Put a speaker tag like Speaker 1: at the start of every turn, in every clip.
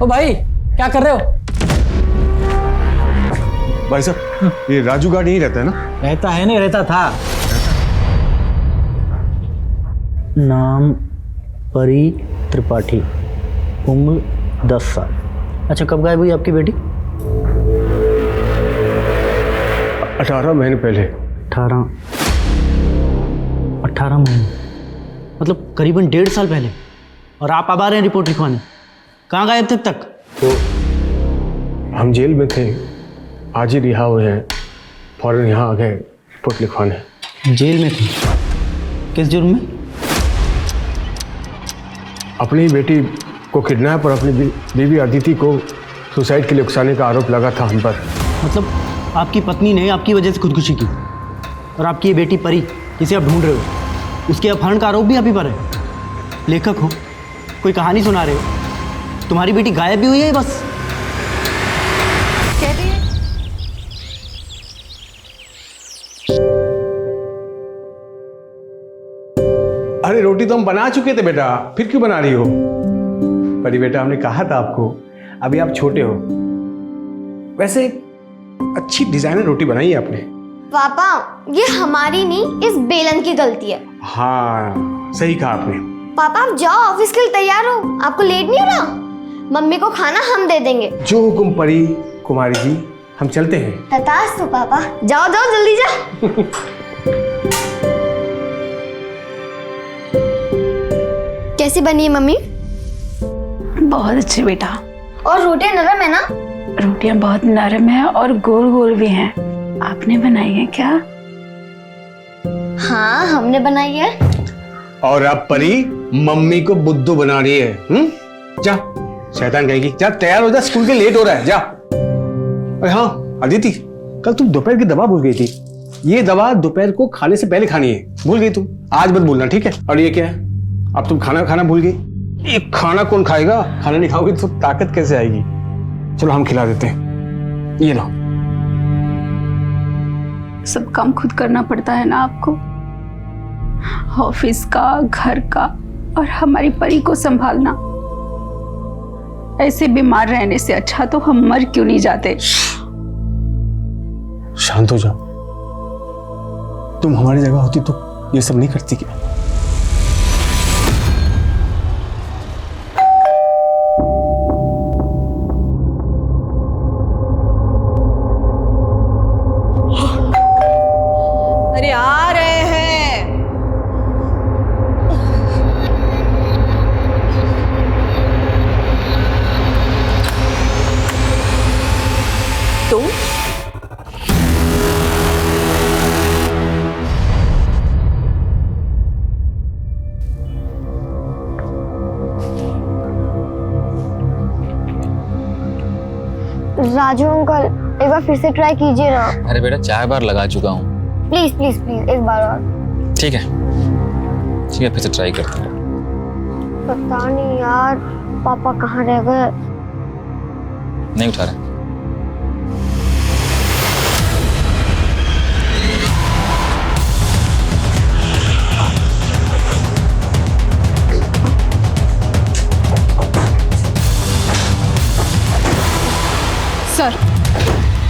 Speaker 1: ओ भाई क्या कर रहे हो?
Speaker 2: भाई साहब ये राजू गार्ड यहीं रहता है ना?
Speaker 1: रहता है नहीं रहता था। नाम परी त्रिपाठी, उम्र 10 साल। अच्छा कब गायब हुई आपकी बेटी?
Speaker 2: 18 महीने पहले।
Speaker 1: 18 महीने मतलब करीबन 1.5 साल पहले। और आप अब आ रहे हैं रिपोर्ट लिखवाने? कहाँ गायब थे अब तक?
Speaker 2: तो हम जेल में थे, आज ही रिहा हुए हैं, फौरन यहाँ आ गए रिपोर्ट लिखवाने।
Speaker 1: जेल में थे? किस जुर्म में?
Speaker 2: अपनी बेटी को किडनैप और अपनी बीवी अदिति को सुसाइड के लिए उकसाने का आरोप लगा था हम पर।
Speaker 1: मतलब आपकी पत्नी ने आपकी वजह से खुदकुशी की और आपकी ये बेटी परी जिसे आप ढूंढ रहे हो, उसके अपहरण का आरोप भी आप ही पर है। लेखक हो, कोई कहानी सुना रहे हो, तुम्हारी बेटी गायब भी हुई है बस।
Speaker 3: कह रही है
Speaker 2: अरे रोटी तो हम बना चुके थे बेटा, फिर क्यों बना रही हो? परी बेटा हमने कहा था आपको, अभी आप छोटे हो। वैसे अच्छी डिजाइनर रोटी बनाई है आपने।
Speaker 3: पापा ये हमारी नहीं, इस बेलन की गलती है।
Speaker 2: हाँ सही कहा आपने।
Speaker 3: पापा आप जाओ, ऑफिस के लिए तैयार हो, आपको लेट नहीं हो रहा? मम्मी को खाना हम दे देंगे।
Speaker 2: जो हुकुम परी कुमारी जी, हम चलते हैं।
Speaker 3: तथास्तु पापा, जाओ जाओ जल्दी जाओ। कैसी बनी है मम्मी?
Speaker 4: बहुत अच्छी बेटा।
Speaker 3: और रोटियां नरम है ना?
Speaker 4: रोटियां बहुत नरम है और गोल गोल भी हैं। आपने बनाई है क्या?
Speaker 3: हाँ हमने बनाई है।
Speaker 2: और अब परी मम्मी को बुद्धू बना रही है। जा शैतान कहेगी, जा तैयार हो जा, स्कूल के लेट हो रहा है, जा। अरे हाँ अदिति, कल तुम दोपहर की दवा भूल गई थी। ये दवा दोपहर को खाने से पहले खानी है, भूल गई तुम। आज मत भूलना ठीक है? और ये क्या है, अब तुम खाना भूल गई। ये खाना कौन खाएगा? खाना नहीं खाओगे तो ताकत कैसे आएगी? चलो हम खिला देते हैं, ये लो।
Speaker 4: सब काम खुद करना पड़ता है ना आपको, ऑफिस का, घर का और हमारी परी को संभालना। ऐसे बीमार रहने से अच्छा तो हम मर क्यों नहीं जाते?
Speaker 2: शांत हो जाओ, तुम हमारी जगह होती तो ये सब नहीं करती क्या?
Speaker 5: अरे आ रहे हैं। तुम
Speaker 3: राजू अंकल एक बार फिर से ट्राई कीजिए ना।
Speaker 6: अरे बेटा 4 बार लगा चुका हूँ।
Speaker 3: प्लीज प्लीज प्लीज एक बार और।
Speaker 6: ठीक है फिर से ट्राई करते हैं।
Speaker 3: पता नहीं यार पापा कहाँ रह गए।
Speaker 6: नहीं उठा रहे।
Speaker 7: सर,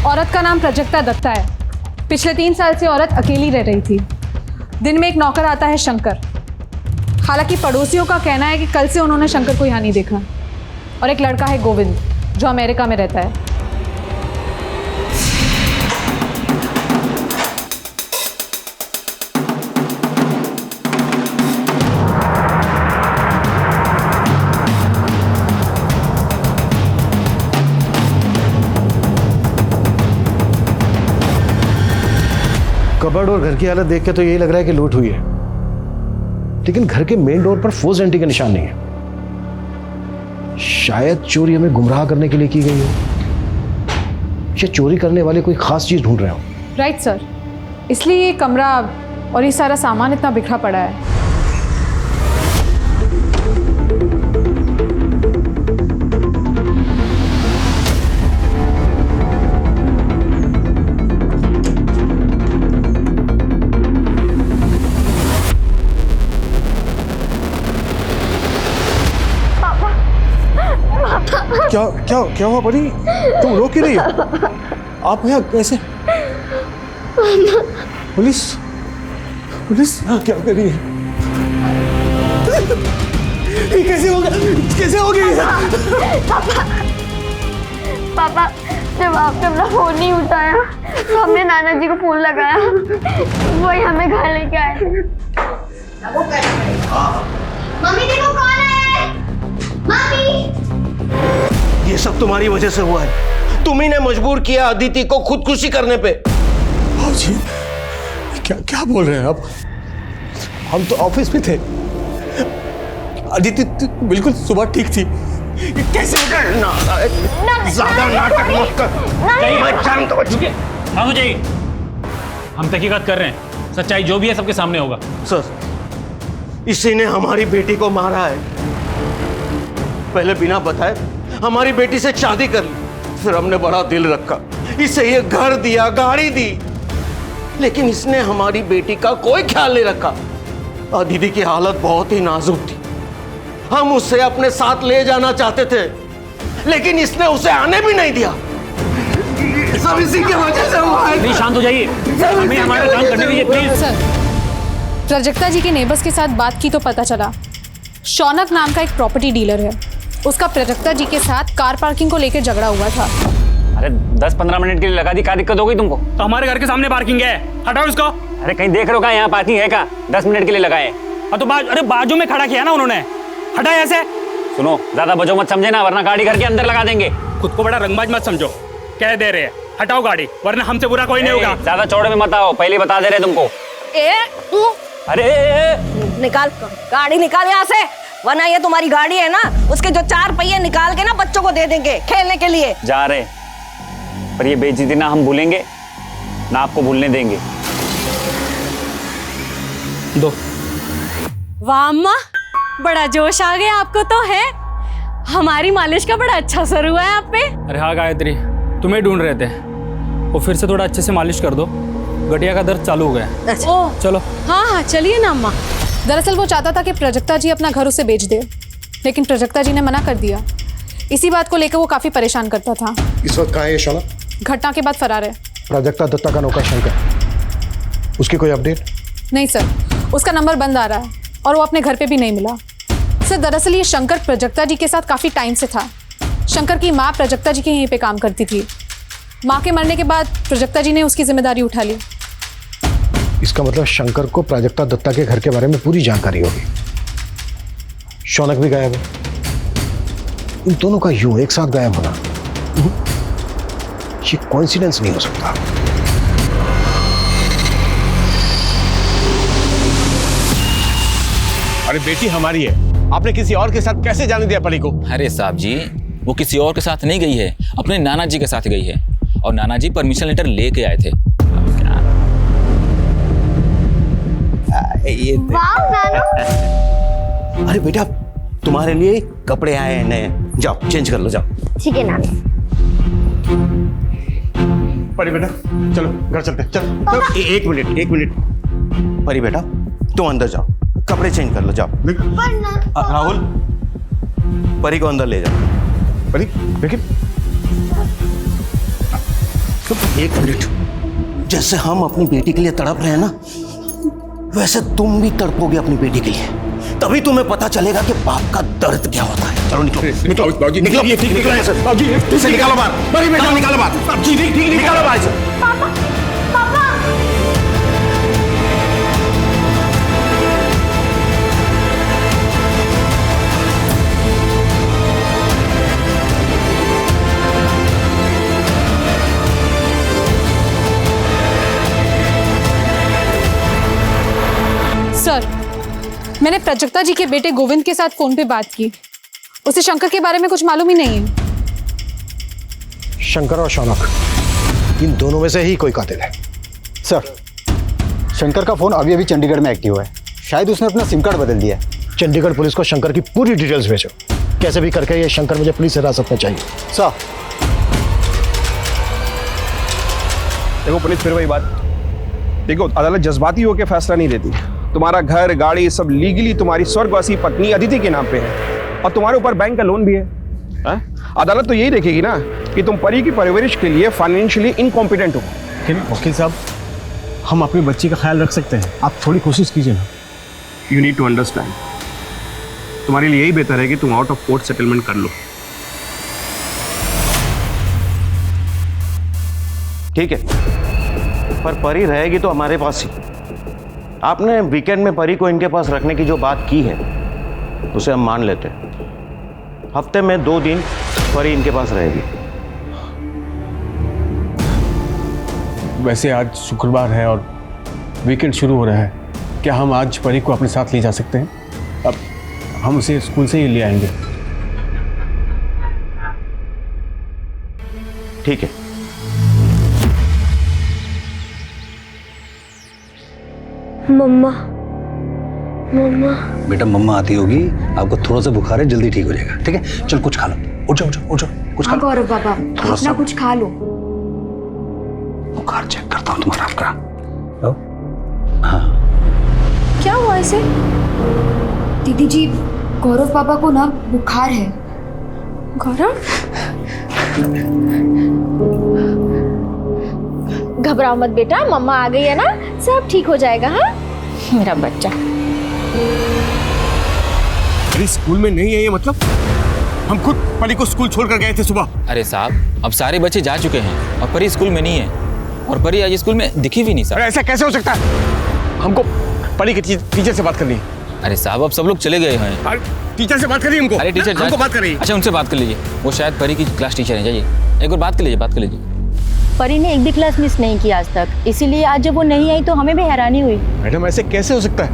Speaker 7: औरत का नाम प्राजक्ता दत्ता है। पिछले 3 साल से औरत अकेली रह रही थी। दिन में एक नौकर आता है शंकर। हालांकि पड़ोसियों का कहना है कि कल से उन्होंने शंकर को यहाँ नहीं देखा। और एक लड़का है गोविंद जो अमेरिका में रहता है।
Speaker 8: कबर्ड और घर की हालत देख के तो यही लग रहा है कि लूट हुई है, लेकिन घर के मेन डोर पर फोर्स एंट्री का निशान नहीं है। शायद चोरी हमें गुमराह करने के लिए की गई हो, या चोरी करने वाले कोई खास चीज ढूंढ रहे हो।
Speaker 7: राइट सर, इसलिए ये कमरा और ये सारा सामान इतना बिखरा पड़ा है।
Speaker 2: क्या क्या क्या हुआ परी? तुम रो क्यों रही हो? आप यहाँ कैसे? पुलिस पुलिस क्या कर रही है? ये कैसे होगा? कैसे हो गया?
Speaker 3: पापा जब आपने अपना फोन नहीं उठाया तो हमने नाना जी को फोन लगाया, वही हमें घर लेके आए थे। मम्मी देखो कौन है? मम्मी!
Speaker 9: ये सब तुम्हारी वजह से हुआ है। तुम्ही ने मजबूर किया अदिति को खुदकुशी करने पे।
Speaker 2: जी क्या क्या बोल रहे हैं आप? हम तो ऑफिस में थे। अदिति बिल्कुल सुबह ठीक थी। ये कैसे हो गया?
Speaker 9: ज्यादा नाटक मत कर। मैं जानता हूं।
Speaker 10: खामोश जाइए, हम तहकीकात कर रहे हैं। सच्चाई जो भी है सबके सामने होगा।
Speaker 9: सर, इसी ने हमारी बेटी को मारा है। पहले बिना बताए हमारी बेटी से शादी कर ली, फिर हमने बड़ा दिल रखा, इसे ये घर दिया, गाड़ी दी, लेकिन इसने हमारी बेटी का कोई ख्याल नहीं रखा। अदिति की हालत बहुत ही नाजुक थी। हम उसे अपने साथ ले जाना चाहते थे, लेकिन इसने उसे आने भी नहीं दिया। सब इसी की वजह से हुआ है।
Speaker 10: प्लीज शांत हो जाइए, हमें हमारा काम करने दीजिए प्लीज।
Speaker 7: सर, प्राजक्ता जी के नेबर्स के साथ बात की तो पता चला शौनक नाम का एक प्रॉपर्टी डीलर है, उसका प्राजक्ता जी के साथ कार पार्किंग को लेकर झगड़ा हुआ था।
Speaker 10: अरे 10-15 मिनट के लिए लगा दी, क्या दिक्कत हो गई तुमको? तो हमारे घर के सामने पार्किंग है, हटाओ इसको। अरे कहीं देख रहे हो क्या यहाँ पार्किंग है क्या? 10 मिनट के लिए लगाए। तो अरे बाजू में खड़ा किया ना उन्होंने, हटाए ऐसे। सुनो, ज्यादा बजो मत समझे ना, वरना गाड़ी घर के अंदर लगा देंगे। खुद को बड़ा रंगबाज मत समझो, कह दे रहे हैं हटाओ गाड़ी, वरना हमसे बुरा कोई नहीं होगा। ज्यादा चौड़े में मत आओ, पहले बता दे रहे तुमको। अरे
Speaker 5: निकाल गाड़ी, निकाल यहाँ से, वरना ये तुम्हारी गाड़ी है ना, उसके जो 4 पहिए निकाल के ना बच्चों को दे देंगे खेलने के लिए।
Speaker 10: जा रहे, पर ये बेइज्जती ना हम भूलेंगे ना आपको भूलने देंगे। दो।
Speaker 11: वाह अम्मा, बड़ा जोश आ गया आपको तो है। हमारी मालिश का बड़ा अच्छा असर हुआ है आप पे।
Speaker 10: अरे हाँ गायत्री, तुम्हें ढूंढ रहे थे, वो फिर से थोड़ा अच्छे से मालिश कर दो, गठिया का दर्द चालू हो गया।
Speaker 11: ओह
Speaker 10: चलो।
Speaker 11: हाँ हाँ चलिए ना अम्मा।
Speaker 7: दरअसल वो चाहता था कि प्राजक्ता जी अपना घर उसे बेच दे, लेकिन प्राजक्ता जी ने मना कर दिया। इसी बात को लेकर वो काफी परेशान करता था।
Speaker 8: इस वक्त कहाँ है ये शौनक?
Speaker 7: घटना के बाद फरार है।
Speaker 8: प्राजक्ता दत्ता का नौकर शंकर, उसकी कोई अपडेट?
Speaker 7: नहीं सर, उसका नंबर बंद आ रहा है और वो अपने घर पे भी नहीं मिला। सर दरअसल ये शंकर प्राजक्ता जी के साथ काफी टाइम से था। शंकर की माँ प्राजक्ता जी के यहीं पे काम करती थी। माँ के मरने के बाद प्राजक्ता जी ने उसकी जिम्मेदारी उठा ली।
Speaker 8: इसका मतलब शंकर को प्राजक्ता दत्ता के घर के बारे में पूरी जानकारी होगी। शौनक भी गायब है। इन दोनों का यूं एक साथ गायब होना ये कोइंसिडेंस नहीं हो सकता।
Speaker 2: अरे बेटी हमारी है, आपने किसी और के साथ कैसे जाने दिया परी को?
Speaker 6: अरे साहब जी, वो किसी और के साथ नहीं गई है, अपने नाना जी के साथ गई है, और नाना जी परमिशन लेटर लेके आए थे।
Speaker 9: ये अरे बेटा, तुम्हारे लिए कपड़े आए हैं नए, जाओ चेंज कर लो, जाओ।
Speaker 3: ठीक है नानी।
Speaker 2: परी बेटा चलो घर चलते, चलो।
Speaker 9: एक मिनट परी बेटा, तुम अंदर जाओ, कपड़े चेंज कर लो, जाओ। राहुल, परी को अंदर ले जाओ।
Speaker 2: परी लेकिन
Speaker 9: एक मिनट, जैसे हम अपनी बेटी के लिए तड़प रहे हैं ना, वैसे तुम भी तड़पोगे अपनी बेटी के लिए, तभी तुम्हें पता चलेगा कि बाप का दर्द क्या होता है। चलो निकलो, निकलो, निकलो, निकलो यहाँ से। इसे निकालो बाहर, परी बेटा निकालो बाहर, निकालो बाहर से।
Speaker 3: पापा पापा
Speaker 7: सर, मैंने प्राजक्ता जी के बेटे गोविंद के साथ फोन पे बात की, उसे शंकर के बारे में कुछ मालूम ही नहीं है।
Speaker 8: शंकर और शौनक, इन दोनों में से ही कोई कातिल है।
Speaker 1: सर, शंकर का फोन अभी अभी चंडीगढ़ में एक्टिव है, शायद उसने अपना सिम कार्ड बदल दिया है।
Speaker 8: चंडीगढ़ पुलिस को शंकर की पूरी डिटेल्स भेजो, कैसे भी करके ये शंकर मुझे पुलिस हिरासत में चाहिए।
Speaker 1: सर,
Speaker 12: देखो पुलिस, फिर वही बात, देखो अदालत जज्बाती होकर फैसला नहीं देती। तुम्हारा घर, गाड़ी सब लीगली तुम्हारी स्वर्गवासी पत्नी अदिति के नाम पे है, और तुम्हारे ऊपर बैंक का लोन भी है। अदालत तो यही देखेगी ना कि तुम परी की परवरिश के लिए फाइनेंशियली इनकॉम्पिटेंट हो।
Speaker 2: लेकिन वकील साहब, हम अपने बच्चे का ख्याल रख सकते हैं, आप थोड़ी कोशिश कीजिए ना।
Speaker 12: यू नीड टू अंडरस्टैंड, तुम्हारे लिए यही बेहतर है कि तुम आउट ऑफ कोर्ट सेटलमेंट कर लो।
Speaker 9: ठीक है, पर परी रहेगी तो हमारे पास ही। आपने वीकेंड में परी को इनके पास रखने की जो बात की है उसे हम मान लेते हैं। हफ्ते में 2 दिन परी इनके पास रहेगी।
Speaker 2: वैसे आज शुक्रवार है और वीकेंड शुरू हो रहा है, क्या हम आज परी को अपने साथ ले जा सकते हैं? अब हम उसे स्कूल से ही ले आएंगे।
Speaker 9: ठीक है।
Speaker 3: मम्मा, मम्मा।
Speaker 13: बेटा मम्मा आती होगी, आपको थोड़ा सा बुखार है, जल्दी ठीक हो जाएगा। ठीक है, चल कुछ खा लो। उठ जाओ, उठ जाओ, कुछ खा लो।
Speaker 3: गौरव बाबा, अपना कुछ खा लो।
Speaker 13: बुखार चेक करता हूँ तुम्हारा आपका। हाँ,
Speaker 3: क्या हुआ इसे? दीदी जी, गौरव बाबा को ना बुखार है। गौरव,
Speaker 11: घबराओ मत बेटा, मम्मा आ गई है ना, सब ठीक हो जाएगा। हाँ मेरा बच्चा।
Speaker 2: परी स्कूल में नहीं है ये मतलब? हम खुद परी को स्कूल छोड़कर गए थे सुबह।
Speaker 6: अरे साहब, अब सारे बच्चे जा चुके हैं और परी स्कूल में नहीं है, और परी आज स्कूल में दिखी भी नहीं साहब।
Speaker 2: ऐसा कैसे हो सकता है? हमको परी के टीचर से बात करनी है।
Speaker 6: अरे साहब, अब सब लोग चले गए हैं।
Speaker 2: टीचर से बात करिए हमको।
Speaker 6: अरे टीचर
Speaker 2: हमको बात करिए।
Speaker 6: अच्छा, उनसे बात कर लीजिए, वो शायद परी की क्लास टीचर है। जाइए एक बार बात कर लीजिए, बात कर लीजिए।
Speaker 14: परी ने एक भी क्लास मिस नहीं की आज तक, इसीलिए आज जब वो नहीं आई तो हमें भी हैरानी हुई।
Speaker 2: मैडम, ऐसे कैसे हो सकता है?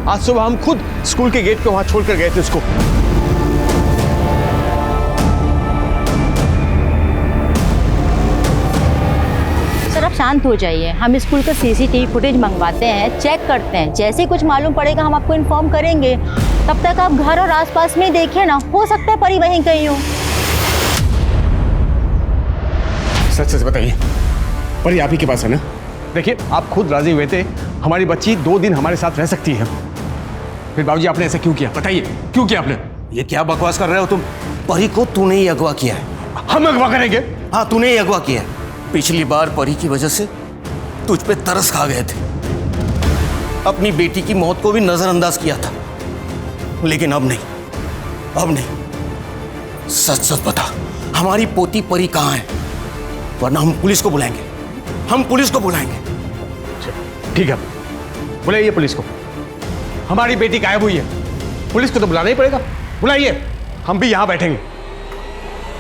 Speaker 2: आज सुबह हम खुद स्कूल के गेट पे वहां छोड़कर गए थे उसको।
Speaker 14: सर, आप शांत हो जाइए, हम स्कूल का सीसीटीवी फुटेज मंगवाते हैं, चेक करते हैं, जैसे कुछ मालूम पड़ेगा हम आपको इन्फॉर्म करेंगे। तब तक आप घर और आसपास में देखिए ना, हो सकता है परी वहीं कहीं हो।
Speaker 2: सच सच बताइए, परी आप ही के पास है ना? देखिए, आप खुद राजी हुए थे हमारी बच्ची 2 दिन हमारे साथ रह सकती है, फिर बाबूजी आपने ऐसा क्यों किया? बताइए क्यों किया आपने?
Speaker 9: ये क्या बकवास कर रहे हो तुम? परी को तूने ही अगवा किया है।
Speaker 2: हम अगवा करेंगे?
Speaker 9: हाँ, तूने ही अगवा किया है। पिछली बार परी की वजह से तुझ पे तरस खा गए थे, अपनी बेटी की मौत को भी नजरअंदाज किया था, लेकिन अब नहीं, अब नहीं। सच सच बता, हमारी पोती परी कहाँ है? वरना हम पुलिस को बुलाएंगे, हम पुलिस को बुलाएंगे।
Speaker 2: ठीक है, बुलाइए पुलिस को। हमारी बेटी गायब हुई है, पुलिस को तो बुलाना ही पड़ेगा। बुलाइए, हम भी यहां बैठेंगे,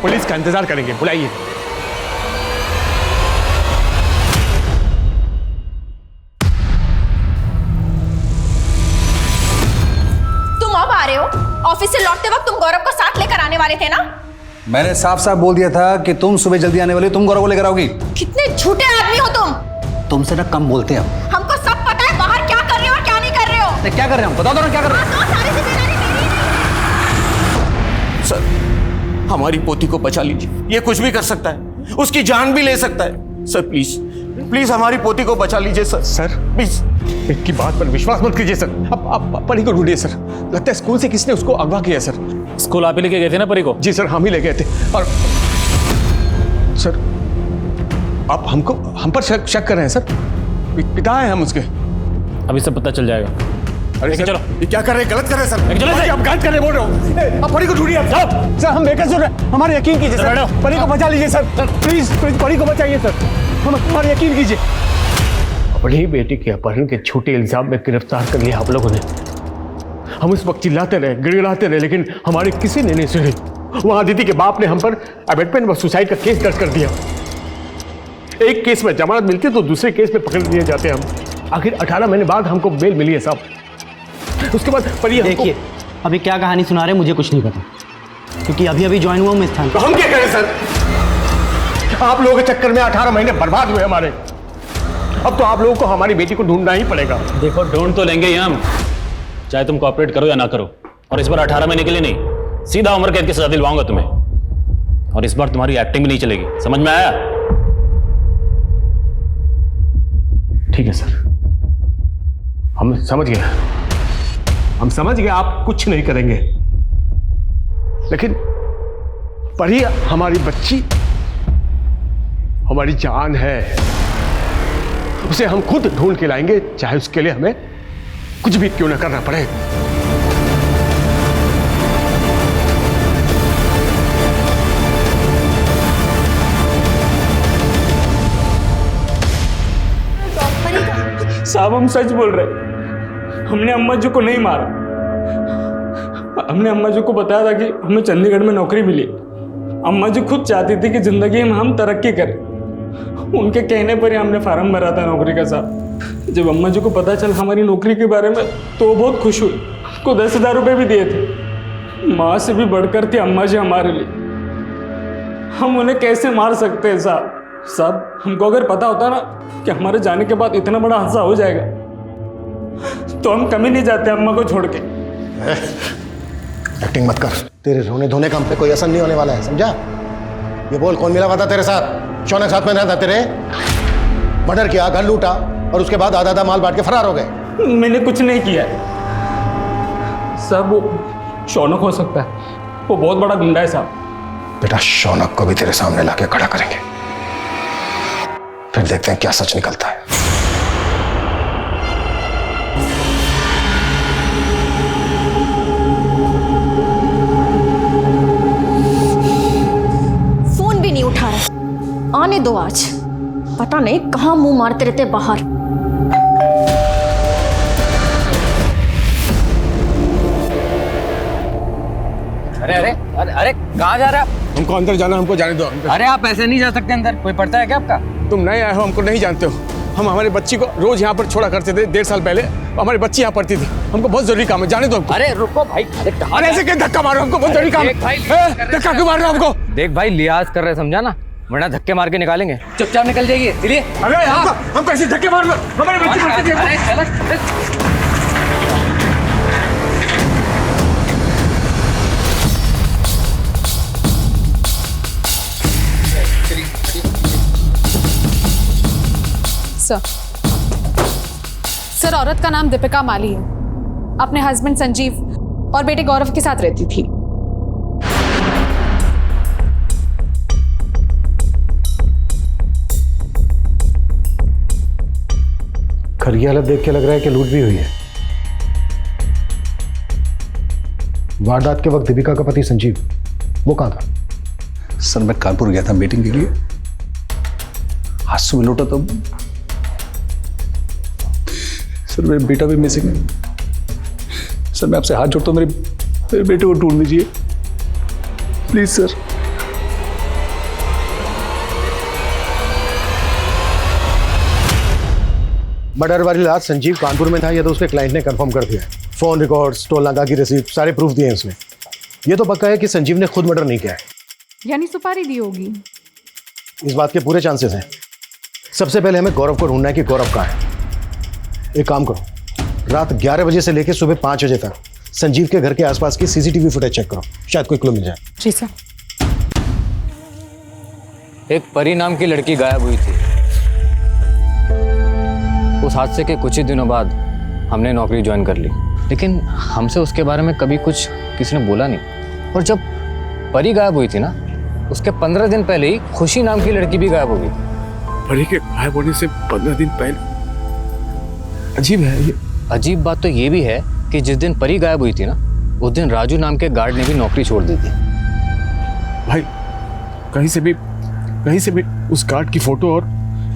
Speaker 2: पुलिस का इंतजार करेंगे। बुलाइए।
Speaker 5: तुम अब आ रहे हो? ऑफिस से लौटते वक्त तुम गौरव को साथ लेकर आने वाले थे ना?
Speaker 13: मैंने साफ साफ बोल दिया था कि तुम सुबह जल्दी आने वाले, तुम गौरव को लेकर आओगी।
Speaker 5: कितने झूठे आदमी हो तुम।
Speaker 13: तुमसे ना कम बोलते हैं हम।
Speaker 5: हमको सब पता है बाहर क्या कर रहे हो और क्या नहीं कर रहे हो।
Speaker 13: क्या कर रहे हैं हम? बता दो ना क्या कर रहे हैं।
Speaker 5: सारी जिम्मेदारी मेरी है।
Speaker 9: सर, हमारी पोती को बचा लीजिए, ये कुछ भी कर सकता है, उसकी जान भी ले सकता है। सर प्लीज, प्लीज हमारी पोती को बचा लीजिए सर।
Speaker 2: सर
Speaker 9: प्लीज,
Speaker 2: इनकी बात पर विश्वास मत कीजिए सर। अब परी को ढूंढिए सर, लगता है स्कूल से किसने उसको अगवा किया सर।
Speaker 10: स्कूल आप ही लेके गए थे ना परी को?
Speaker 2: जी सर, हम ही ले गए थे। और सर, आप हम पर शक कर रहे हैं सर? पिता है हम उसके।
Speaker 10: अभी सब पता चल जाएगा।
Speaker 2: अरे सर,
Speaker 10: चलो,
Speaker 2: ये क्या कर रहे हैं? गलत कर रहे हैं सर।
Speaker 10: चलो,
Speaker 2: आप गलत कर रहे बोल रहे हो। आप परी को ढूंढिए आप। सर, हम बेकसूर हैं, हमारे यकीन कीजिए सर। परी को बचा लीजिए सर, प्लीज परी को बचाइए सर, हमारे यकीन कीजिए। अपनी बेटी के अपहरण के झूठे इल्जाम में गिरफ्तार कर लिया आप लोगों ने। हम उस वक्त चिल्लाते रहे, गिड़गिड़ाते रहे, लेकिन हमारे किसी ने नहीं सुनी। वहां अदिति के बाप ने हम पर अबेटमेंट व सुसाइड का केस दर्ज कर दिया। एक केस में जमानत मिलती तो दूसरे केस में पकड़ लिए जाते हम। आखिर 18 महीने बाद हमको बेल मिली है साहब। उसके बाद पर
Speaker 1: देखिए, अभी क्या कहानी सुना रहे हैं मुझे कुछ नहीं पता, क्योंकि अभी अभी ज्वाइन हुआ हूं इस स्थान।
Speaker 2: तो हम क्या करें सर? आप लोगों के चक्कर में 18 महीने बर्बाद हुए हमारे। अब तो आप लोगों को हमारी बेटी को ढूंढना ही पड़ेगा।
Speaker 10: देखो, ढूंढ तो लेंगे ही हम, चाहे तुम कोऑपरेट करो या ना करो। और इस बार 18 महीने के लिए नहीं, सीधा उम्र कैद की सजा दिलवाऊंगा तुम्हें। और इस बार तुम्हारी एक्टिंग भी नहीं चलेगी, समझ में आया?
Speaker 2: ठीक है सर, हम समझ गए, आप कुछ नहीं करेंगे, लेकिन परी हमारी बच्ची, हमारी जान है। उसे हम खुद ढूंढ के लाएंगे, चाहे उसके लिए हमें कुछ भी क्यों ना करना पड़े।
Speaker 10: साहब हम सच बोल रहे, हमने अम्मा जी को नहीं मारा। हमने अम्मा जी को बताया था कि हमें चंडीगढ़ में नौकरी मिली। अम्मा जी खुद चाहती थी कि जिंदगी में हम तरक्की करें। उनके कहने पर ही हमने फार्म भरा था नौकरी का। साहब जब अम्मा जी को पता चला हमारी नौकरी के बारे में तो वो बहुत खुश हुई, को 10,000 रुपये भी दिए थे। माँ से भी बढ़कर थी अम्मा जी हमारे लिए। हम उन्हें कैसे मार सकते हैं साहब? साहब हमको अगर पता होता ना कि हमारे जाने के बाद इतना बड़ा हादसा हो जाएगा तो हम कभी नहीं जाते अम्मा को छोड़ के।
Speaker 8: एक्टिंग मत कर, तेरे रोने धोने का हम पे कोई असर नहीं होने वाला है, समझा? ये बोल, कौन मिला हुआ था तेरे साथ? शौनक साथ में रहता तेरे? मर्डर किया, घर लूटा और उसके बाद आधा आधा माल बांट के फरार हो गए।
Speaker 10: मैंने कुछ नहीं किया साहब। वो शौनक हो सकता है, वो बहुत बड़ा गुंडा है साहब।
Speaker 8: बेटा शौनक को भी तेरे सामने लाके खड़ा करेंगे, फिर देखते हैं क्या सच निकलता है।
Speaker 5: फोन भी नहीं उठा रहा, आने दो आज, पता नहीं कहां मुंह मारते रहते बाहर।
Speaker 15: अरे अरे अरे अरे कहाँ जा रहे हैं आप?
Speaker 2: हमको अंदर जाना, हमको जाने दो।
Speaker 15: अरे आप ऐसे नहीं जा सकते अंदर, कोई पड़ता है क्या आपका?
Speaker 2: तुम नए आए हो, हमको नहीं जानते हो। हम हमारी बच्ची को रोज यहाँ पर छोड़ा करते थे। 1.5 साल पहले हमारी बच्ची यहाँ पढ़ती थी। हमको बहुत जरूरी काम है, जाने दो हमको।
Speaker 15: अरे रुको भाई,
Speaker 2: अरे ऐसे क्या धक्का मारो, हमको बहुत जरूरी काम है। धक्का क्यों मार रहे हो हमको?
Speaker 15: देख भाई, लिहाज कर रहे, समझा ना, वरना धक्के मार के निकालेंगे। चुपचाप निकल जाइए, चलिए।
Speaker 2: अरे हम कैसे धक्के मार रहे हो? हमारी बच्ची पढ़ती थी।
Speaker 7: सर, औरत का नाम दीपिका माली है, अपने हस्बैंड संजीव और बेटे गौरव के साथ रहती थी।
Speaker 8: घर की हालत देख के लग रहा है कि लूट भी हुई है। वारदात के वक्त दीपिका का पति संजीव वो कहां था?
Speaker 13: सर मैं कानपुर गया था मीटिंग के लिए, आज सुबह लौटा तो सर मेरा बेटा भी मिसिंग है। सर मैं आपसे हाथ जोड़ता हूँ, मेरे बेटे को ढूंढ लीजिए प्लीज सर।
Speaker 8: मर्डर वाली रात संजीव कानपुर में था, यह तो उसके क्लाइंट ने कंफर्म कर दिया। फोन रिकॉर्ड्स, टोल नाका की रिसीप्ट, सारे प्रूफ दिए हैं उसने। ये तो पक्का है कि संजीव ने खुद मर्डर नहीं किया है।
Speaker 7: यानी सुपारी दी होगी?
Speaker 8: इस बात के पूरे चांसेस हैं। सबसे पहले हमें गौरव को ढूंढना है कि गौरव कहाँ है। एक काम करो, रात 11 बजे से लेकर सुबह 5 बजे तक संजीव के घर के आसपास की सीसीटीवी फुटेज चेक करो, शायद कोई क्लू मिल जाए।
Speaker 7: जी सर।
Speaker 15: एक परी नाम की लड़की गायब हुई थी। उस हादसे के कुछ ही दिनों बाद हमने नौकरी ज्वाइन कर ली, लेकिन हमसे उसके बारे में कभी कुछ किसी ने बोला नहीं। और जब परी गायब हुई थी ना, उसके 15 दिन पहले ही खुशी नाम की लड़की भी गायब हो गई।
Speaker 2: परी के गायब होने से 15 दिन पहले? अजीब है ये।
Speaker 15: अजीब बात तो ये भी है कि जिस दिन परी गायब हुई थी ना, उस दिन राजू नाम के गार्ड ने भी नौकरी छोड़ दी थी।
Speaker 2: भाई कहीं से भी उस गार्ड की फोटो और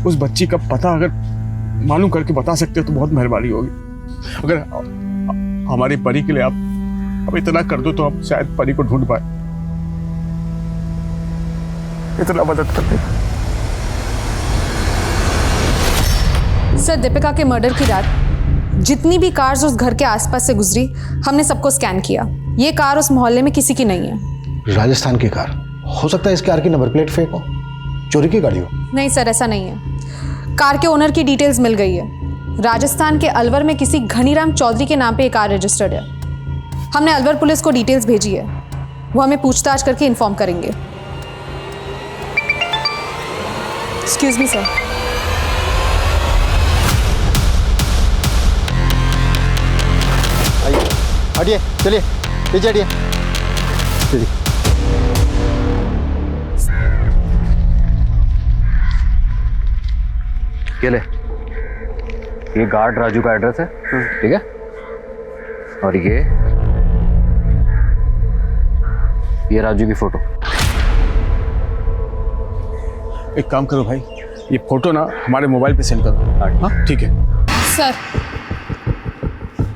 Speaker 2: उस बच्ची का पता अगर मालूम करके बता सकते हो तो बहुत मेहरबानी होगी। अगर हमारी परी के लिए आप इतना कर दो तो हम शायद परी को ढूंढ पाए। इतना मदद कर दे
Speaker 7: सर। दीपिका के मर्डर की रात जितनी भी कार्स उस घर के आसपास से गुजरी, हमने सबको स्कैन किया। ये कार उस मोहल्ले में किसी की नहीं है।
Speaker 8: राजस्थान की कार हो सकता है, इस कार की नंबर प्लेट फेक हो, चोरी की गाड़ी हो।
Speaker 7: नहीं सर, ऐसा नहीं है। कार के ओनर की डिटेल्स मिल गई है। राजस्थान के अलवर में किसी घनीराम चौधरी के नाम पे ये कार रजिस्टर्ड है। हमने अलवर पुलिस को डिटेल्स भेजी है, वो हमें पूछताछ करके इन्फॉर्म करेंगे। Excuse me sir.
Speaker 8: हटिए, चलिए पीछे हटिए। चलिए।
Speaker 15: ये ले, ये गार्ड राजू का एड्रेस है, ठीक है? और ये राजू की फोटो।
Speaker 2: एक काम करो भाई, ये फोटो ना हमारे मोबाइल पे सेंड करो। हाँ ठीक है
Speaker 7: सर,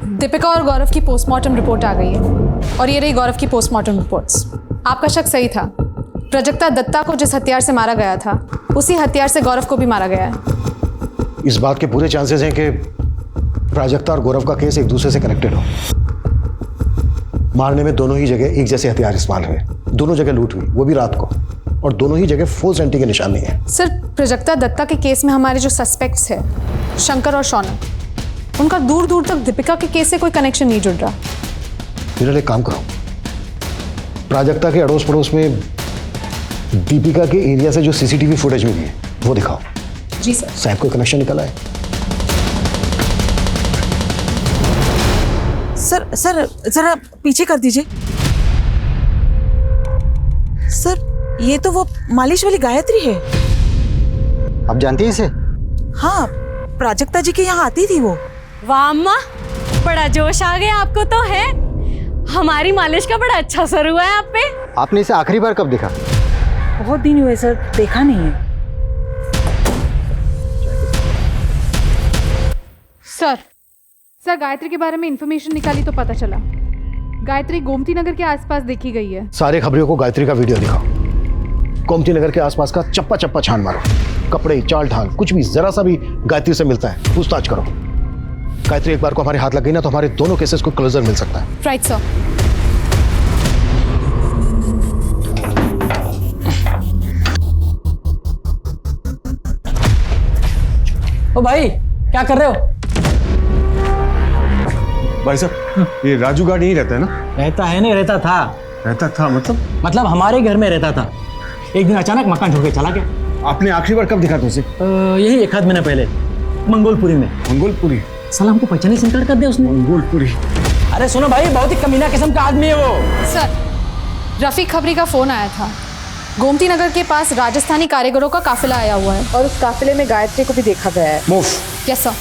Speaker 7: दीपिका और गौरव की पोस्टमार्टम रिपोर्ट आ गई है और ये रही गौरव की पोस्टमार्टम रिपोर्ट्स। आपका शक सही था। प्राजक्ता दत्ता को जिस हथियार से मारा गया था उसी हथियार से गौरव को भी मारा गया है।
Speaker 8: इस बात के पूरे चांसेस हैं कि प्राजक्ता और गौरव का केस एक दूसरे से कनेक्टेड हो। मारने में दोनों ही जगह एक जैसे हथियार इस्तेमाल हुए, दोनों जगह लूट हुई, वो भी रात को, और दोनों ही जगह फोर्स एंट्री के निशान नहीं है।
Speaker 7: सर, प्राजक्ता दत्ता के केस में हमारे जो सस्पेक्ट्स हैं शंकर और शौनक, उनका दूर दूर तक दीपिका के केस से कोई कनेक्शन नहीं जुड़ रहा।
Speaker 8: फिर एक काम करो, प्राजक्ता के अड़ोस पड़ोस में दीपिका के एरिया से जो सीसीटीवी फुटेज मिली है वो दिखाओ।
Speaker 7: जी सर।
Speaker 8: शायद कोई कनेक्शन निकला है।
Speaker 16: सर सर जरा पीछे कर दीजिए। सर, ये तो वो मालिश वाली गायत्री है।
Speaker 8: आप जानती हैं इसे?
Speaker 16: हाँ, प्राजक्ता जी के यहाँ आती थी वो।
Speaker 11: वाह अम्मा, बड़ा जोश आ गया आपको तो है। हमारी मालिश का बड़ा अच्छा असर हुआ है आप पे।
Speaker 8: आपने इसे आखिरी बार कब देखा?
Speaker 16: बहुत दिन हुए सर, देखा नहीं है।
Speaker 7: सर गायत्री के बारे में इंफॉर्मेशन निकाली तो पता चला गायत्री गोमती नगर के आसपास देखी गई है।
Speaker 8: सारे खबरियों को गायत्री का वीडियो दिखाओ। गोमती नगर के आसपास का चप्पा चप्पा छान मारो, कपड़े, चाल ढाल, कुछ भी जरा सा भी गायत्री से मिलता है पूछताछ करो। गायत्री एक बार को हमारे हाथ लग गई ना तो हमारे दोनों केसेस को क्लोजर मिल सकता है।
Speaker 7: Right sir.
Speaker 10: ओ भाई, क्या कर रहे हो?
Speaker 2: भाई साहब, ये राजू गार्ड यहीं रहता है ना?
Speaker 1: रहता है नहीं, रहता था।
Speaker 2: रहता था
Speaker 1: मतलब हमारे घर में रहता था। एक दिन अचानक मकान छोड़ के चला गया।
Speaker 2: आपने आखिरी बार कब दिखा था उसे?
Speaker 1: यही एक आध महीना पहले, मंगोलपुरी में।
Speaker 2: मंगोलपुरी?
Speaker 1: साला हमको पहचाने से इनकार कर दिया उसने।
Speaker 2: मंगोलपुरी?
Speaker 1: अरे सुनो भाई, बहुत ही कमीना किस्म का आदमी है वो।
Speaker 7: सर, रफीक खबरी का फोन आया था। गोमती नगर के पास राजस्थानी कारीगरों का काफिला आया हुआ है और उस काफिले में गायत्री को भी देखा गया है।
Speaker 2: मूव।
Speaker 7: Yes sir.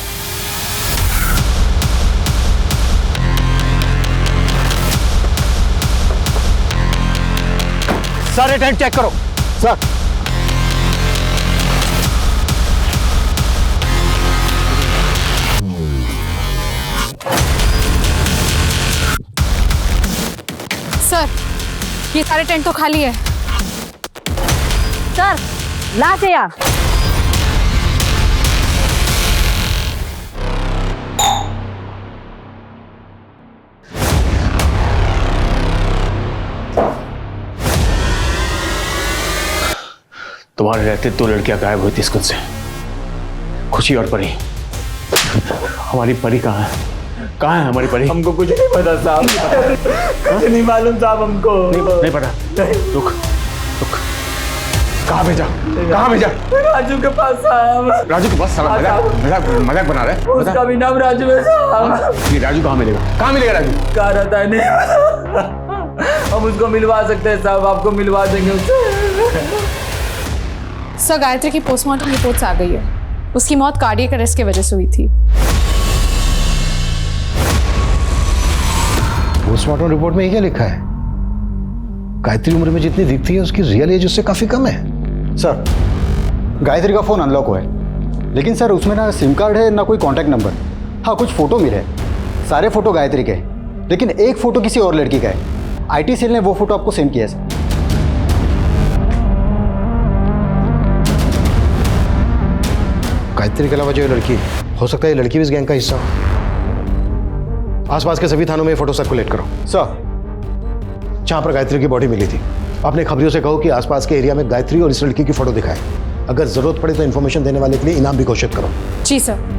Speaker 1: सारे टेंट चेक करो।
Speaker 8: सर।
Speaker 7: सर, ये सारे टेंट तो खाली है।
Speaker 5: सर, लाश है यहाँ।
Speaker 2: तुम्हारे रहते दो लड़कियां गायब हुई थी स्कूल से, खुशी और परी। हमारी परी कहाँ है? कहाँ है हमारी परी?
Speaker 10: हमको कुछ नहीं पता साहब। कुछ नहीं मालूम साहब हमको।
Speaker 2: नहीं पता? रुक। कहाँ भेजा?
Speaker 10: राजू के पास साहब।
Speaker 2: राजू के पास? मजाक बना रहा है?
Speaker 10: उसका भी नाम राजू है साहब।
Speaker 2: ये राजू कहाँ मिलेगा? राजू?
Speaker 10: कहाँ रहता है नहीं। हम उसको मिलवा सकते हैं साहब, आपको मिलवा देंगे उससे।
Speaker 7: सर, गायत्री की पोस्टमार्टम रिपोर्ट्स आ गई है। उसकी मौत कार्डियक अरेस्ट की वजह से हुई थी।
Speaker 8: पोस्टमार्टम रिपोर्ट में ये क्या लिखा है? गायत्री उम्र में जितनी दिखती है उसकी रियल एज उससे काफी कम है।
Speaker 17: सर, गायत्री का फोन अनलॉक हुआ है, लेकिन सर उसमें ना सिम कार्ड है ना कोई कांटेक्ट नंबर। हाँ, कुछ फोटो मिले, सारे फोटो गायत्री के, लेकिन एक फोटो किसी और लड़की का है। आईटी सेल ने वो फोटो आपको सेंड किया है सर।
Speaker 8: गायत्री के अलावा जो ये लड़की हो सकता है, ये लड़की भी इस गैंग का हिस्सा हो। आसपास के सभी थानों में फोटो सर्कुलेट करो।
Speaker 17: सर,
Speaker 8: जहां पर गायत्री की बॉडी मिली थी, अपने खबरियों से कहो कि आसपास के एरिया में गायत्री और इस लड़की की फोटो दिखाएं। अगर जरूरत पड़े तो इन्फॉर्मेशन देने वाले के लिए इनाम भी घोषित करो।
Speaker 7: जी सर।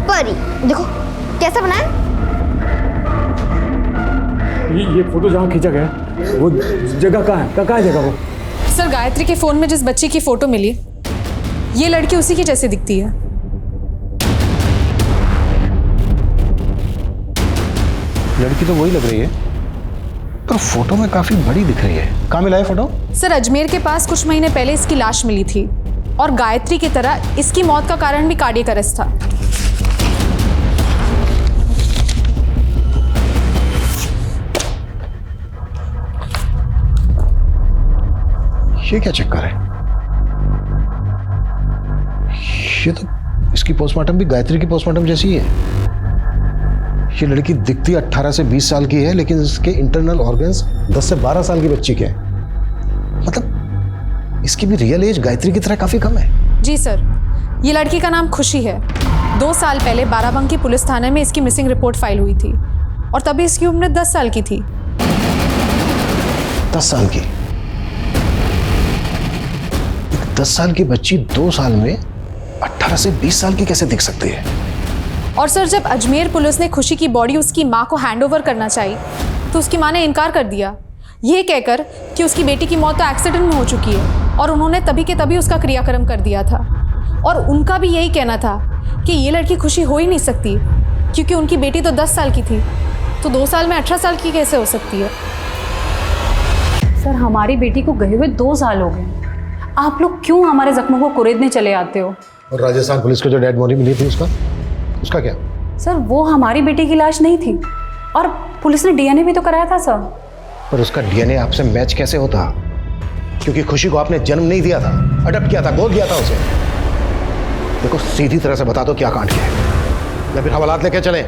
Speaker 3: परी देखो कैसा बना है।
Speaker 2: ये फोटो जहाँ खींचा गया वो जगह कहाँ है? कहाँ है जगह वो?
Speaker 7: सर, गायत्री के फोन में जिस बच्ची की फोटो मिली ये लड़की उसी की जैसी दिखती है।
Speaker 8: लड़की तो वही लग रही है, पर फोटो में काफी बड़ी दिख रही है। कहाँ मिला है फोटो?
Speaker 7: सर, अजमेर के पास कुछ महीने पहले इसकी लाश मिली थी और गायत्री की तरह इसकी मौत का कारण भी कार्डियक अरेस्ट था।
Speaker 8: ये क्या चक्कर है? ये तो इसकी पोस्टमार्टम भी गायत्री की पोस्टमार्टम जैसी है। ये लड़की दिखती 18 से 20 साल की है, लेकिन इसके इंटरनल ऑर्गन्स 10 से 12 साल की बच्ची के हैं। मतलब इसकी भी रियल एज गायत्री की तरह काफी कम है।
Speaker 7: जी सर, ये लड़की का नाम खुशी है। 2 साल पहले बाराबंकी पुलिस थाने में इसकी मिसिंग रिपोर्ट फाइल हुई थी और तभी इसकी उम्र 10 साल की थी।
Speaker 8: 10 साल की? 10 साल की बच्ची 2 साल में 18 से 20 साल की कैसे दिख सकती है?
Speaker 7: और सर, जब अजमेर पुलिस ने खुशी की बॉडी उसकी माँ को हैंडओवर करना चाहिए तो उसकी माँ ने इनकार कर दिया, ये कहकर कि उसकी बेटी की मौत तो एक्सीडेंट में हो चुकी है और उन्होंने तभी के तभी उसका क्रियाक्रम कर दिया था। और उनका भी यही कहना था कि ये लड़की खुशी हो ही नहीं सकती क्योंकि उनकी बेटी तो 10 साल की थी, तो 2 साल में 18 साल की कैसे हो सकती है?
Speaker 18: सर, हमारी बेटी को गए हुए 2 साल हो गए। आप लोग क्यों हमारे जख्मों को कुरेदने चले आते हो?
Speaker 8: और राजस्थान पुलिस को जो डेड बॉडी मिली थी उसका क्या?
Speaker 18: सर, वो हमारी बेटी की लाश नहीं थी और पुलिस ने डीएनए भी तो कराया था सर।
Speaker 8: पर उसका डीएनए आपसे मैच कैसे होता? क्योंकि खुशी को आपने जन्म नहीं दिया था, अडॉप्ट किया था, गोद दिया था उसे। देखो, सीधी तरह से बता दो क्या कांड किया है, या फिर हवालात लेके चले।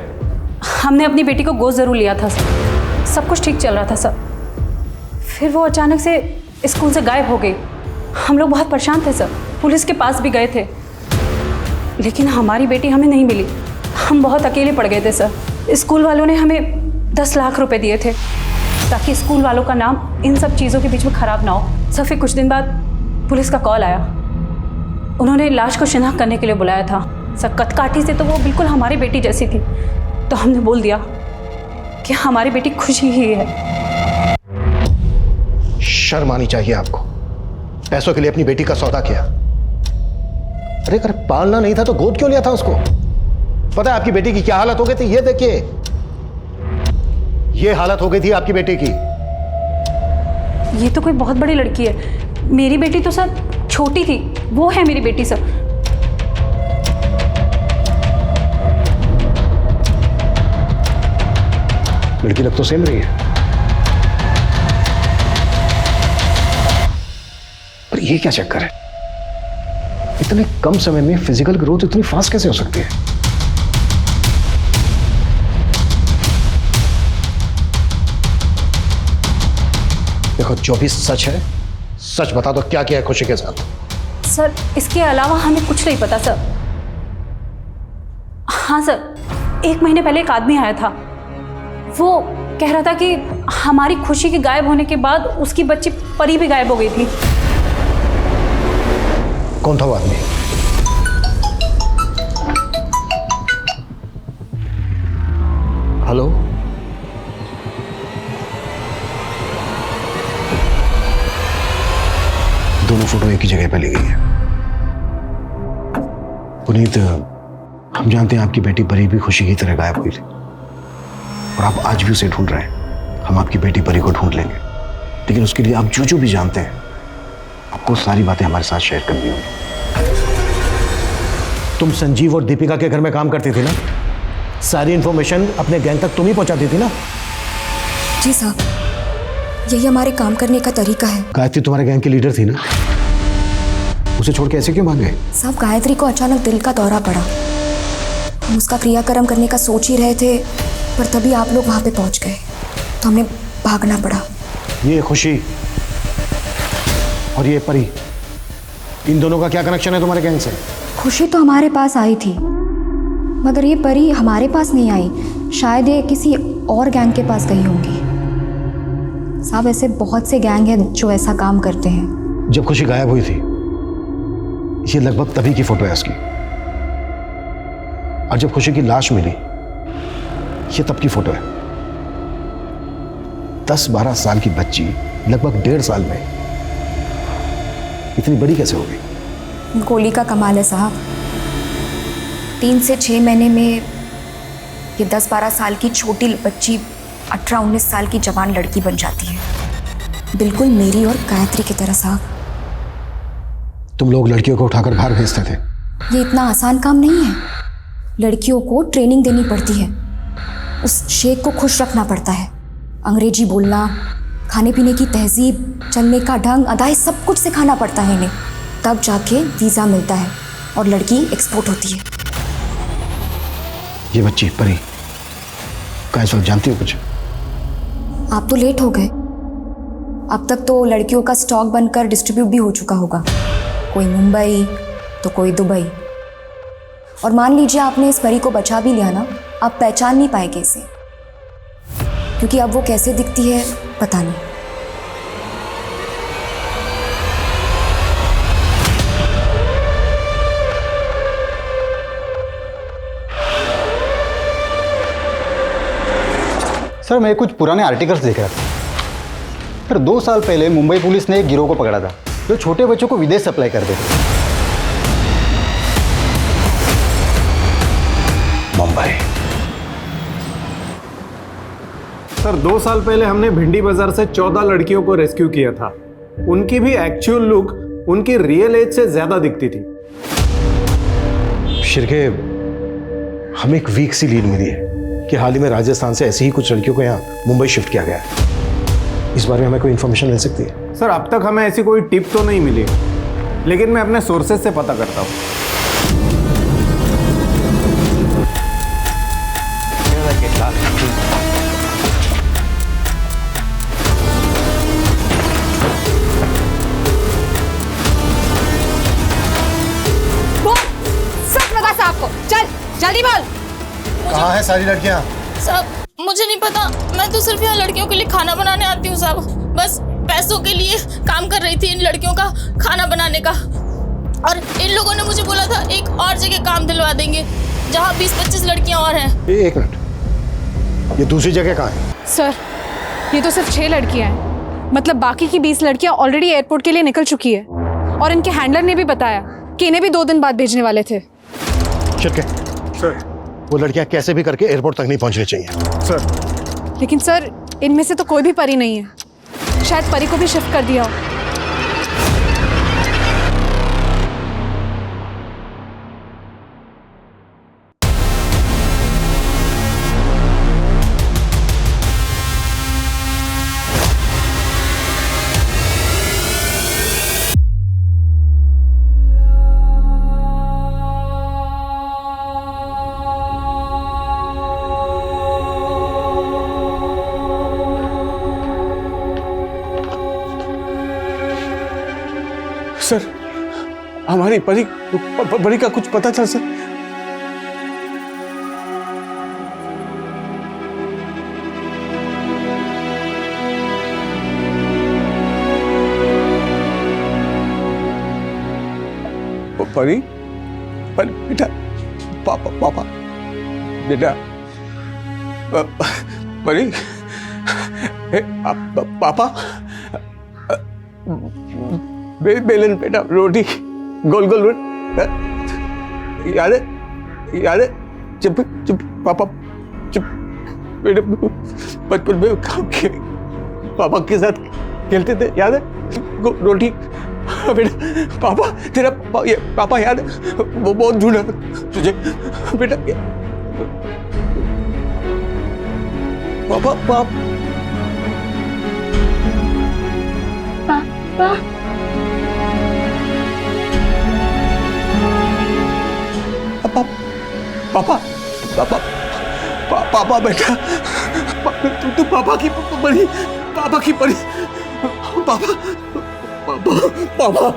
Speaker 18: हमने अपनी बेटी को गोद जरूर लिया था सर, सब कुछ ठीक चल रहा था सर। फिर वो अचानक से स्कूल से गायब हो गई। हम लोग बहुत परेशान थे सर, पुलिस के पास भी गए थे, लेकिन हमारी बेटी हमें नहीं मिली। हम बहुत अकेले पड़ गए थे सर। स्कूल वालों ने हमें 10 लाख रुपए दिए थे ताकि स्कूल वालों का नाम इन सब चीज़ों के बीच में ख़राब ना हो। सर, फिर कुछ दिन बाद पुलिस का कॉल आया। उन्होंने लाश को शिनाख्त करने के लिए बुलाया था सर। कदकाठी से तो वो बिल्कुल हमारी बेटी जैसी थी, तो हमने बोल दिया कि हमारी बेटी खुशी ही है।
Speaker 8: शर्म आनी चाहिए आपको, पैसों के लिए अपनी बेटी का सौदा किया। अरे अगर पालना नहीं था तो गोद क्यों लिया था उसको? पता है आपकी बेटी की क्या हालत हो गई थी? ये देखिए, ये हालत हो गई थी आपकी बेटी की।
Speaker 18: ये तो कोई बहुत बड़ी लड़की है। मेरी बेटी तो सर छोटी थी, वो है मेरी बेटी सर।
Speaker 8: लड़की लग तो सेम रही है, पर ये क्या चक्कर है? इतने कम समय में फिजिकल ग्रोथ इतनी फास्ट कैसे हो सकती है? देखो, जो भी सच है सच बता दो, क्या किया है खुशी के साथ?
Speaker 18: सर, इसके अलावा हमें कुछ नहीं पता सर। हाँ सर, 1 महीने पहले एक आदमी आया था। वो कह रहा था कि हमारी खुशी के गायब होने के बाद उसकी बच्ची परी भी गायब हो गई थी।
Speaker 8: कौन था वो आदमी? हेलो? दोनों फोटो एक ही जगह पे ली गई है। पुनीत, हम जानते हैं आपकी बेटी परी भी खुशी की तरह गायब हुई थी और आप आज भी उसे ढूंढ रहे हैं। हम आपकी बेटी परी को ढूंढ लेंगे, लेकिन उसके लिए आप जो भी जानते हैं आपको सारी बातें हमारे साथ शेयर करनी होगी। तुम संजीव और दीपिका के घर में काम करती थी ना? सारी इंफॉर्मेशन अपने गैंग तक तुम ही पहुंचाती थी ना?
Speaker 19: जी साहब, यही हमारे काम करने का तरीका है।
Speaker 8: गायत्री तुम्हारे गैंग की लीडर थी ना? उसे छोड़ के ऐसे क्यों भाग गए?
Speaker 19: साहब, गायत्री को अचानक दिल का दौरा पड़ा। हम उसका क्रियाक्रम करने का सोच ही रहे थे, पर तभी आप लोग वहां पे पहुंच गए, तो हमें भागना पड़ा।
Speaker 8: ये खुशी और ये परी, इन दोनों का क्या कनेक्शन है तुम्हारे गैंग से?
Speaker 19: खुशी तो हमारे पास आई थी, मगर ये परी हमारे पास नहीं आई। शायद ये किसी और गैंग के पास गई होंगी। साहब, ऐसे बहुत से गैंग हैं जो ऐसा काम करते हैं।
Speaker 8: जब खुशी गायब हुई थी, ये लगभग तभी की फोटो है इसकी। और जब खुशी की लाश मिली, ये तब की फोटो है। 10-12 साल की बच्ची लगभग 1.5 साल में इतनी बड़ी कैसे हो गई?
Speaker 19: गोली का कमाल है साहब। 3 से 6 महीने में ये 10-12 साल की छोटी बच्ची 18-19 साल की जवान लड़की बन जाती है, बिल्कुल मेरी और गायत्री की तरह साहब।
Speaker 8: तुम लोग लड़कियों को उठाकर बाहर भेजते थे।
Speaker 19: ये इतना आसान काम नहीं है। लड़कियों को ट्रेनिंग देनी पड़ती है, उस शेख को खुश रखना पड़ता है, अंग्रेजी बोलना, खाने पीने की तहजीब, चलने का ढंग, अदाएं, सब कुछ सिखाना पड़ता है इन्हें। तब जाके वीज़ा मिलता है और लड़की एक्सपोर्ट होती है।
Speaker 8: ये बच्ची परी का इस वक्त जानती हो कुछ?
Speaker 19: आप तो लेट हो गए। अब तक तो लड़कियों का स्टॉक बनकर डिस्ट्रीब्यूट भी हो चुका होगा, कोई मुंबई तो कोई दुबई। और मान लीजिए आपने इस परी को बचा भी लिया ना, आप पहचान नहीं पाएंगे इसे, क्योंकि अब वो कैसे दिखती है पता नहीं।
Speaker 17: सर मैं कुछ पुराने आर्टिकल्स देख रहा था। सर 2 साल पहले मुंबई पुलिस ने एक गिरोह को पकड़ा था जो छोटे बच्चों को विदेश सप्लाई करते थे।
Speaker 2: मुंबई।
Speaker 20: सर 2 साल पहले हमने भिंडी बाजार से 14 लड़कियों को रेस्क्यू किया था। उनकी भी एक्चुअल लुक उनकी रियल एज से ज्यादा दिखती थी।
Speaker 8: शिरके, हमें एक वीक सी लीड मिली है कि हाल ही में राजस्थान से ऐसी ही कुछ लड़कियों को यहाँ मुंबई शिफ्ट किया गया है। इस बारे में हमें कोई इन्फॉर्मेशन मिल सकती है?
Speaker 20: सर अब तक हमें ऐसी कोई टिप तो नहीं मिली, लेकिन मैं अपने सोर्सेज से पता करता हूँ।
Speaker 11: सच बता साहब को, चल जल्दी बोल।
Speaker 8: कहाँ है सारी लड़कियाँ?
Speaker 21: साहब मुझे नहीं पता, मैं तो सिर्फ यहाँ लड़कियों के लिए खाना बनाने आती हूँ साहब। बस पैसों के लिए काम कर रही थी इन लड़कियों का खाना बनाने का, और इन लोगों ने मुझे बोला था एक और जगह काम दिलवा देंगे जहाँ 20-25 लड़कियाँ और हैं।
Speaker 8: एक मिनट, ये दूसरी जगह कहाँ है?
Speaker 7: सर ये तो सिर्फ 6 लड़कियाँ हैं, मतलब बाकी की 20 लड़कियाँ ऑलरेडी एयरपोर्ट के लिए निकल चुकी है, और इनके हैंडलर ने भी बताया कि इन्हें भी 2 दिन बाद भेजने वाले थे।
Speaker 8: शिरके, सर वो लड़कियां कैसे भी करके एयरपोर्ट तक नहीं पहुंचनी चाहिए।
Speaker 20: सर
Speaker 7: लेकिन सर इनमें से तो कोई भी परी नहीं है, शायद परी को भी शिफ्ट कर दिया हो।
Speaker 2: सर हमारी परी परी का कुछ पता चल सर? परी परी बेटा, पापा बेटा, परी पापा, बेलन बेटा, रोटी गोल गोल रोटी, याद है चुप चुप पापा चुप बेटा, बचपन में पापा के साथ खेलते थे, याद है? रोटी बेटा, पापा तेरा ये पापा याद है? वो बहुत ढूंढा तुझे बेटा, पापा पापा पापा पापा पापा बेटा, तू पापा की परी, पापा की परी, पापा पापा पापा